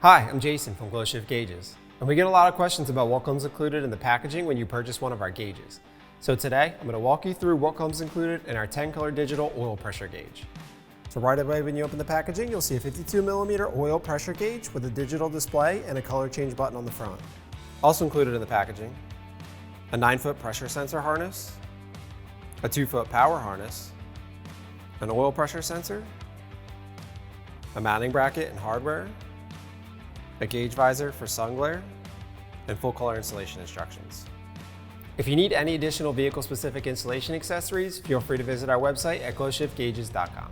Hi, I'm Jason from GlowShift Gauges, and we get a lot of questions about what comes included in the packaging when you purchase one of our gauges. So today, I'm going to walk you through what comes included in our 10-color digital oil pressure gauge. So right away when you open the packaging, you'll see a 52mm oil pressure gauge with a digital display and a color change button on the front. Also included in the packaging, a 9-foot pressure sensor harness, a 2-foot power harness, an oil pressure sensor, a mounting bracket and hardware, a gauge visor for sun glare, and full color installation instructions. If you need any additional vehicle-specific installation accessories, feel free to visit our website at glowshiftgauges.com.